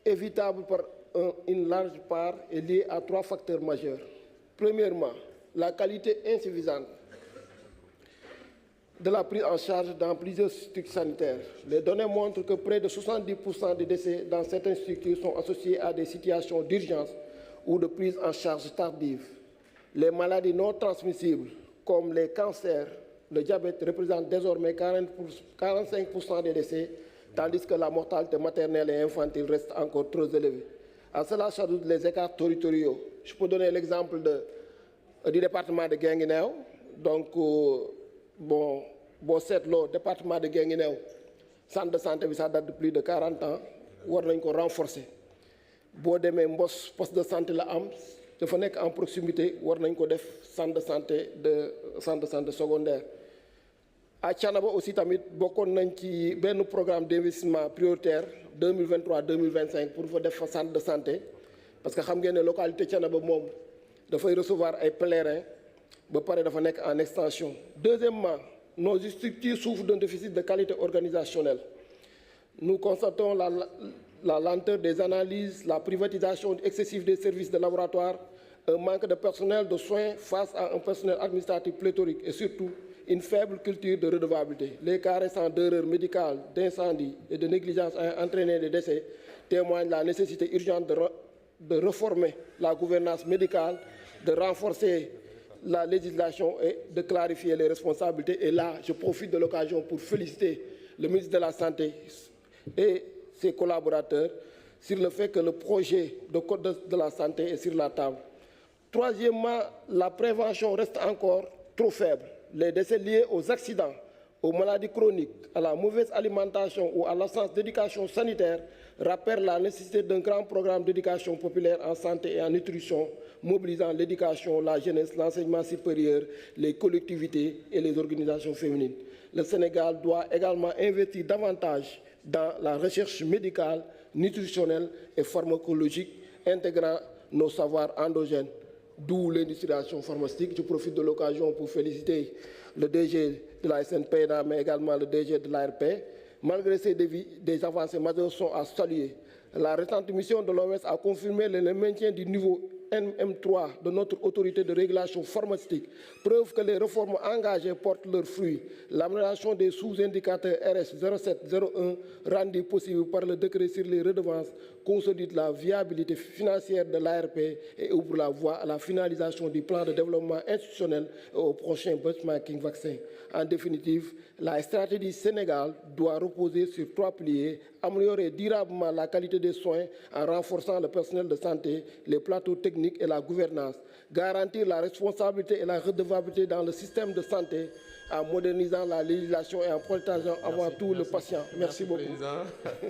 évitable par une large part est liée à 3 facteurs majeurs. Premièrement, la qualité insuffisante de la prise en charge dans plusieurs structures sanitaires. Les données montrent que près de 70% des décès dans certaines structures sont associés à des situations d'urgence ou de prise en charge tardive. Les maladies non transmissibles, comme les cancers, le diabète, représentent désormais 45% des décès, tandis que la mortalité maternelle et infantile reste encore trop élevée. À cela s'ajoutent les écarts territoriaux. Je peux donner l'exemple du département de Guinguinéo. Donc, le département de Guinguinéo, centre de santé, ça date de plus de 40 ans, war nañ ko renforcer. Boo demee Mbos poste de santé la am dafa nekk en proximité war nañ ko def centre de santé secondaire. À Thiénaba aussi tamit bokkoon nañ ci benn programme d'investissement prioritaire 2023-2025 pour fa def fa centre de santé parce que xam ngeen ne localité Thiénaba moom dafay recevoir ay pèlerins ba pare dafa nekk en extension. Deuxièmement, nos structures souffrent d'un déficit de qualité organisationnelle. Nous constatons la lenteur des analyses, la privatisation excessive des services de laboratoire, un manque de personnel de soins face à un personnel administratif pléthorique et surtout une faible culture de redevabilité. Les cas récents d'erreurs médicales, d'incendies et de négligence ayant entraîné des décès témoignent de la nécessité urgente de réformer la gouvernance médicale, de renforcer la législation et de clarifier les responsabilités. Et là, je profite de l'occasion pour féliciter le ministre de la Santé et ses collaborateurs sur le fait que le projet de code de la santé est sur la table. Troisièmement, la prévention reste encore trop faible. Les décès liés aux accidents, aux maladies chroniques, à la mauvaise alimentation ou à l'absence d'éducation sanitaire rappellent la nécessité d'un grand programme d'éducation populaire en santé et en nutrition, mobilisant l'éducation, la jeunesse, l'enseignement supérieur, les collectivités et les organisations féminines. Le Sénégal doit également investir davantage dans la recherche médicale, nutritionnelle et pharmacologique, intégrant nos savoirs endogènes, d'où l'industrialisation pharmaceutique. Je profite de l'occasion pour féliciter le DG de la SNPNA, mais également le DG de l'ARP. Malgré ces défis, des avancées majeures sont à saluer. La récente mission de l'OMS a confirmé le maintien du niveau NM3 de notre autorité de régulation pharmaceutique, preuve que les réformes engagées portent leurs fruits. L'amélioration des sous-indicateurs RS 0701 rendue possible par le décret sur les redevances consolide la viabilité financière de l'ARP et ouvre la voie à la finalisation du plan de développement institutionnel et au prochain benchmarking vaccin. En définitive, la stratégie Sénégal doit reposer sur 3 piliers: améliorer durablement la qualité des soins en renforçant le personnel de santé, les plateaux techniques et la gouvernance, garantir la responsabilité et la redevabilité dans le système de santé en modernisant la législation et en protégeant avant tout le patient. Merci beaucoup.